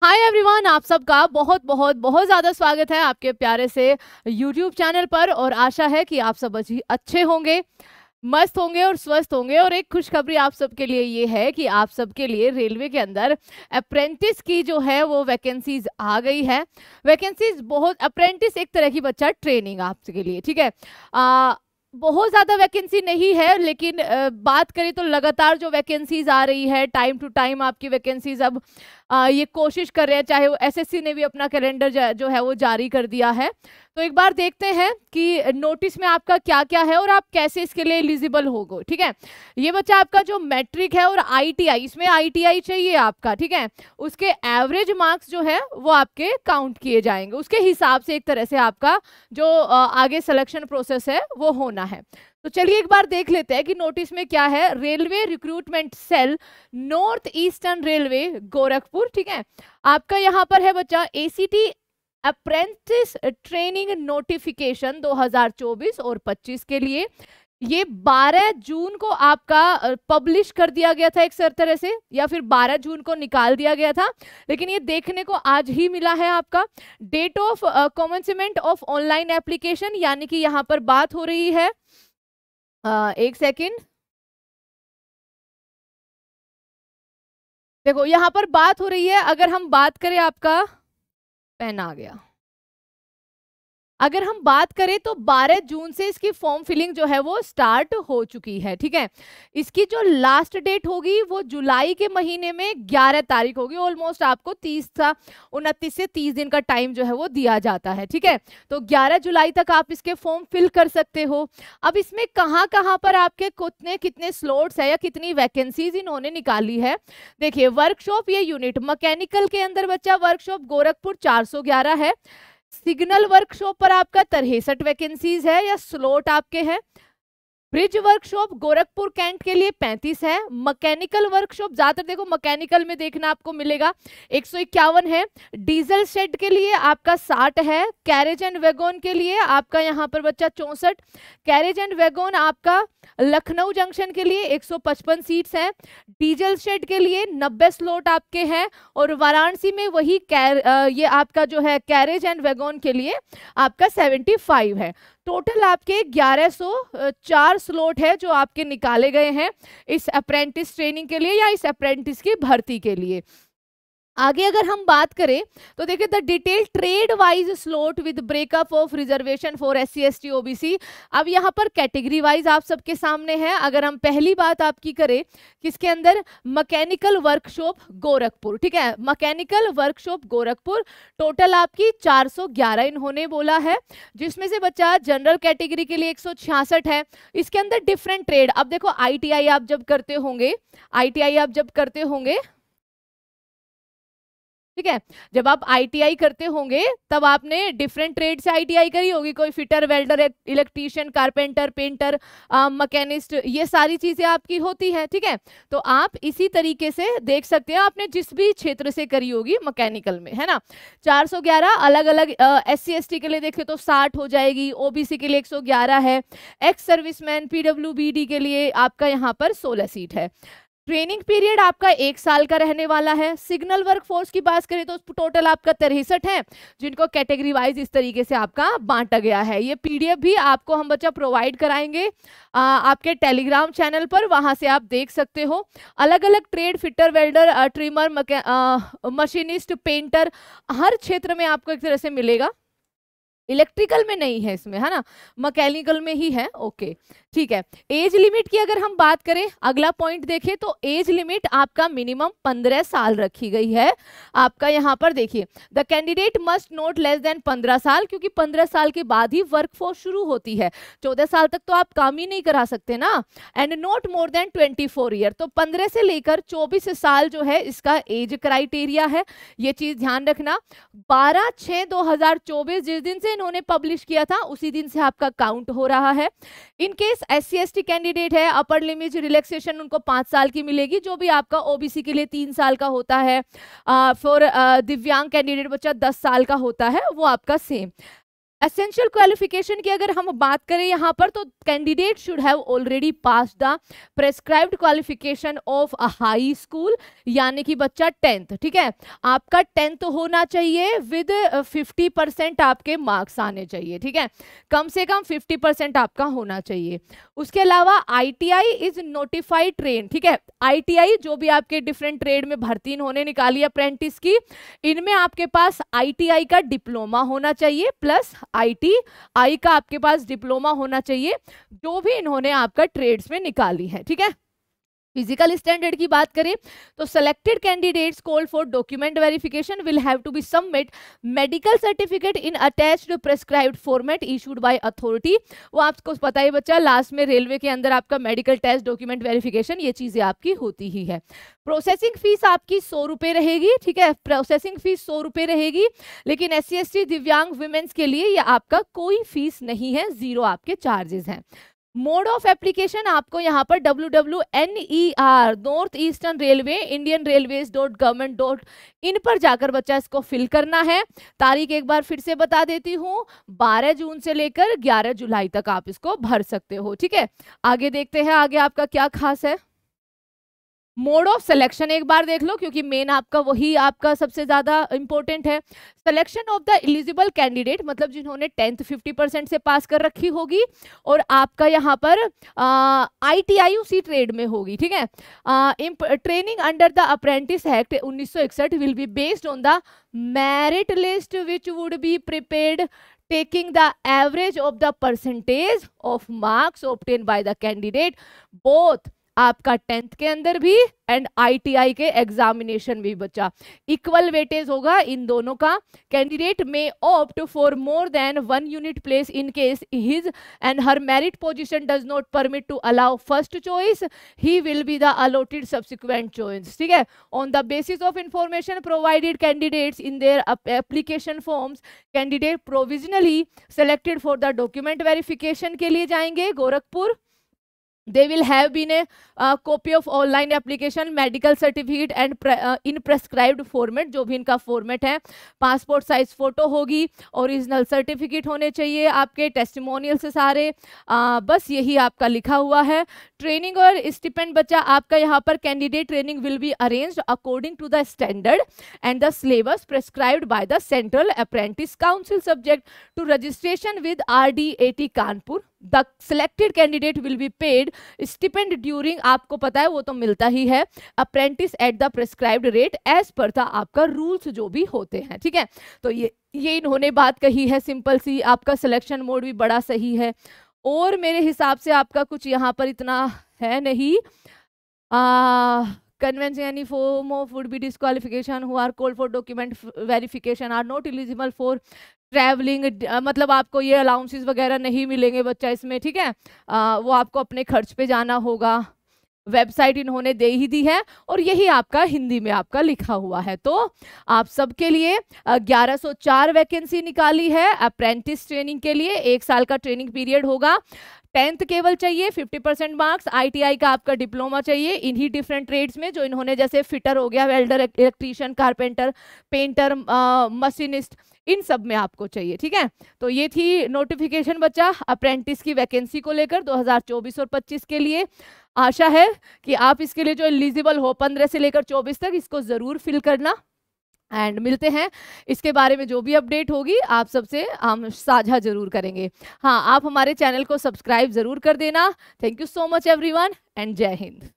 Hi everyone, आप सबका बहुत बहुत बहुत ज़्यादा स्वागत है आपके प्यारे से यूट्यूब चैनल पर। और आशा है कि आप सब अच्छे होंगे, मस्त होंगे और स्वस्थ होंगे। और एक खुशखबरी आप सबके लिए ये है कि आप सबके लिए रेलवे के अंदर अप्रेंटिस की जो है वो वैकेंसीज आ गई है। वैकेंसीज बहुत, अप्रेंटिस एक तरह की बच्चा ट्रेनिंग आपके लिए, ठीक है। बहुत ज़्यादा वैकेंसी नहीं है, लेकिन बात करें तो लगातार जो वैकेंसीज आ रही है, टाइम टू टाइम आपकी वैकेंसीज अब ये कोशिश कर रहे हैं। चाहे वो एसएससी ने भी अपना कैलेंडर जो है वो जारी कर दिया है। तो एक बार देखते हैं कि नोटिस में आपका क्या क्या है और आप कैसे इसके लिए एलिजिबल होगो, ठीक है। ये बच्चा आपका जो मैट्रिक है और आईटीआई, इसमें आईटीआई चाहिए आपका, ठीक है। उसके एवरेज मार्क्स जो है वो आपके काउंट किए जाएंगे, उसके हिसाब से एक तरह से आपका जो आगे सिलेक्शन प्रोसेस है वो होना है। तो चलिए एक बार देख लेते हैं कि नोटिस में क्या है। Railway recruitment cell, North Eastern Railway Gorakhpur, ठीक है। आपका यहाँ पर है बच्चा एसीटी अप्रेंटिस ट्रेनिंग नोटिफिकेशन 2024 और 25 के लिए। ये 12 जून को आपका पब्लिश कर दिया गया था एक तरह से, या फिर 12 जून को निकाल दिया गया था, लेकिन ये देखने को आज ही मिला है आपका। Date of commencement of online application, यानी कि यहाँ पर बात हो रही है एक सेकेंड, देखो यहां पर बात हो रही है। अगर हम बात करें, आपका पेन आ गया, अगर हम बात करें तो 12 जून से इसकी फॉर्म फिलिंग जो है वो स्टार्ट हो चुकी है, ठीक है। इसकी जो लास्ट डेट होगी वो जुलाई के महीने में 11 तारीख होगी। ऑलमोस्ट आपको 29 से 30 दिन का टाइम जो है वो दिया जाता है, ठीक है। तो 11 जुलाई तक आप इसके फॉर्म फिल कर सकते हो। अब इसमें कहाँ कहाँ पर आपके कितने कितने स्लॉट्स है या कितनी वैकेंसीज इन्होंने निकाली है, देखिए। वर्कशॉप ये यूनिट मैकेनिकल के अंदर बच्चा वर्कशॉप गोरखपुर 411 है। सिग्नल वर्कशॉप पर आपका 63 वैकेंसीज है या स्लॉट आपके हैं। ब्रिज वर्कशॉप गोरखपुर कैंट के लिए 35 है। मैकेनिकल वर्कशॉप, ज्यादातर देखो मैकेनिकल में देखना आपको मिलेगा 151 है। डीजल शेड के लिए आपका 60 है। कैरेज एंड वैगन के लिए आपका यहाँ पर बच्चा 64। कैरेज एंड वैगन आपका लखनऊ जंक्शन के लिए 155 सीट्स हैं। डीजल शेड के लिए 90 स्लॉट आपके हैं। और वाराणसी में वही ये आपका जो है कैरेज एंड वैगन के लिए आपका 75 है। टोटल आपके 1104 स्लॉट है जो आपके निकाले गए हैं इस अप्रेंटिस ट्रेनिंग के लिए या इस अप्रेंटिस की भर्ती के लिए। आगे अगर हम बात करें तो देखिए, the detail trade wise slot with breakup of reservation for SC ST OBC। अब यहाँ पर कैटेगरी वाइज आप सबके सामने है। अगर हम पहली बात आपकी करें किसके अंदर, मैकेनिकल वर्कशॉप गोरखपुर, ठीक है। मैकेनिकल वर्कशॉप गोरखपुर टोटल आपकी 411 इन्होंने बोला है, जिसमें से बच्चा जनरल कैटेगरी के लिए 166 है। इसके अंदर डिफरेंट ट्रेड, अब देखो ITI आप जब करते होंगे, ITI आप जब करते होंगे, ठीक है, जब आप ITI करते होंगे तब आपने डिफरेंट ट्रेड से ITI करी होगी। कोई fitter, welder, electrician, carpenter, painter, machinist, ये सारी चीजें आपकी होती हैं, ठीक है। तो आप इसी तरीके से देख सकते हैं आपने जिस भी क्षेत्र से करी होगी मैकेनिकल में, है ना। 411 अलग अलग SC ST के लिए देखें तो 60 हो जाएगी। OBC के लिए 111 है। एक्स सर्विसमैन PWBD के लिए आपका यहाँ पर 16 सीट है। ट्रेनिंग पीरियड आपका 1 साल का रहने वाला है। सिग्नल वर्कफोर्स की बात करें तो टोटल आपका 63 है, जिनको कैटेगरी वाइज इस तरीके से आपका बांटा गया है। ये PDF भी आपको हम बच्चा प्रोवाइड कराएंगे आपके टेलीग्राम चैनल पर, वहां से आप देख सकते हो। अलग अलग trade, fitter, welder, trimmer, machinist, painter, हर क्षेत्र में आपको एक तरह से मिलेगा। इलेक्ट्रिकल में नहीं है इसमें, है ना, मैकेनिकल में ही है, ओके, ठीक है। एज लिमिट की अगर हम बात करें, अगला पॉइंट देखें तो एज लिमिट आपका मिनिमम 15 साल रखी गई है। आपका यहाँ पर देखिए, the candidate must not less than 15 साल, क्योंकि 15 साल के बाद ही वर्कफोर्स शुरू होती है। 14 साल तक तो आप काम ही नहीं करा सकते ना। And not more than 24 year, तो 15 से लेकर 24 साल जो है इसका एज क्राइटेरिया है, ये चीज ध्यान रखना। 12/6/2024 जिस दिन से इन्होंने पब्लिश किया था उसी दिन से आपका काउंट हो रहा है। In case SC ST candidate है, अपर लिमिट रिलैक्सेशन उनको 5 साल की मिलेगी, जो भी आपका OBC के लिए 3 साल का होता है। फॉर दिव्यांग कैंडिडेट बच्चा 10 साल का होता है, वो आपका सेम। एसेंशियल क्वालिफिकेशन की अगर हम बात करें यहाँ पर, तो candidate should have already pass the prescribed qualification of a high school, यानी कि बच्चा 10th, ठीक है, आपका 10th होना चाहिए विद 50% आपके मार्क्स आने चाहिए, ठीक है, कम से कम 50% आपका होना चाहिए। उसके अलावा ITI इज नोटिफाइड ट्रेन, ठीक है, ITI जो भी आपके डिफरेंट ट्रेड में भर्ती इन्होंने निकाली अप्रेंटिस की, इनमें आपके पास ITI का डिप्लोमा होना चाहिए प्लस ITI का आपके पास डिप्लोमा होना चाहिए, जो भी इन्होंने आपका ट्रेड्स में निकाली है, ठीक है। फिजिकल स्टैंडर्ड की बात करें तो selected candidates called for document verification will have to be submit medical certificate in attached prescribed format issued by authority. वो आपको पता है बच्चा, लास्ट में रेलवे के अंदर आपका मेडिकल टेस्ट, डॉक्यूमेंट वेरिफिकेशन, ये चीजें आपकी होती ही है। प्रोसेसिंग फीस आपकी 100 रुपए रहेगी, ठीक है, प्रोसेसिंग फीस 100 रुपए रहेगी, लेकिन SC ST दिव्यांग वुमेन्स के लिए ये आपका कोई फीस नहीं है, 0 आपके चार्जेस हैं। मोड ऑफ एप्लीकेशन आपको यहाँ पर WWNER north Eastern railway Indian railways.government.in पर जाकर बच्चा इसको फिल करना है। तारीख एक बार फिर से बता देती हूँ, 12 जून से लेकर 11 जुलाई तक आप इसको भर सकते हो, ठीक है। आगे देखते हैं आगे आपका क्या खास है। मोड ऑफ सिलेक्शन एक बार देख लो, क्योंकि मेन आपका वही आपका सबसे ज्यादा इंपॉर्टेंट है। Selection of the eligible candidate, मतलब जिन्होंने 10th 50% से पास कर रखी होगी और आपका यहाँ पर ITI उसी ट्रेड में होगी, ठीक है। Training under the apprentice act 1961 will be based on the merit list which would be prepared taking the average of the percentage of marks obtained by the candidate both आपका 10th के अंदर भी and ITI के examination भी बच्चा equal weightage होगा इन दोनों का। कैंडिडेट में opt for more than 1 unit place in case his and her merit position does not permit to allow first choice, he will be the allotted subsequent choice, ठीक है। On the basis of information provided candidates in their application forms, candidate provisionally selected for the document verification के लिए जाएंगे Gorakhpur. They will have been a copy of online application, medical certificate and in prescribed format, जो भी इनका format है, passport size photo होगी, original certificate होने चाहिए आपके, टेस्टिमोनियल से सारे, बस यही आपका लिखा हुआ है। ट्रेनिंग और स्टिपेंड बच्चा आपका यहाँ पर candidate training will be arranged according to the standard and the syllabus prescribed by the central apprentice council subject to registration with RDAT Kanpur. The selected candidate will be paid stipend during, आपको पता है वो तो मिलता ही है, apprentice at the prescribed rate as per था आपका रूल्स जो भी होते हैं, ठीक है। तो ये इन्होंने बात कही है सिंपल सी। आपका सिलेक्शन मोड भी बड़ा सही है और मेरे हिसाब से आपका कुछ यहाँ पर इतना है नहीं। Convention any form of would be disqualification who are called for document verification are not eligible for travelling, मतलब आपको ये अलाउंसेस वगैरह नहीं मिलेंगे बच्चा इसमें, ठीक है। वो आपको अपने खर्च पे जाना होगा। वेबसाइट इन्होंने दे ही दी है और यही आपका हिंदी में आपका लिखा हुआ है। तो आप सबके लिए 1104 वैकेंसी निकाली है अप्रेंटिस ट्रेनिंग के लिए, 1 साल का ट्रेनिंग पीरियड होगा। 10th केवल चाहिए, 50% मार्क्स, ITI का आपका डिप्लोमा चाहिए इन्हीं डिफरेंट ट्रेड्स में, जो इन्होंने जैसे फिटर हो गया, welder, electrician, carpenter, painter, machinist, इन सब में आपको चाहिए, ठीक है। तो ये थी नोटिफिकेशन बच्चा अप्रेंटिस की वैकेंसी को लेकर 2024 और 25 के लिए। आशा है कि आप इसके लिए जो एलिजिबल हो 15 से लेकर 24 तक इसको जरूर फिल करना एंड मिलते हैं। इसके बारे में जो भी अपडेट होगी आप सबसे हम साझा जरूर करेंगे। हाँ, आप हमारे चैनल को सब्सक्राइब जरूर कर देना। Thank you so much everyone and जय हिंद।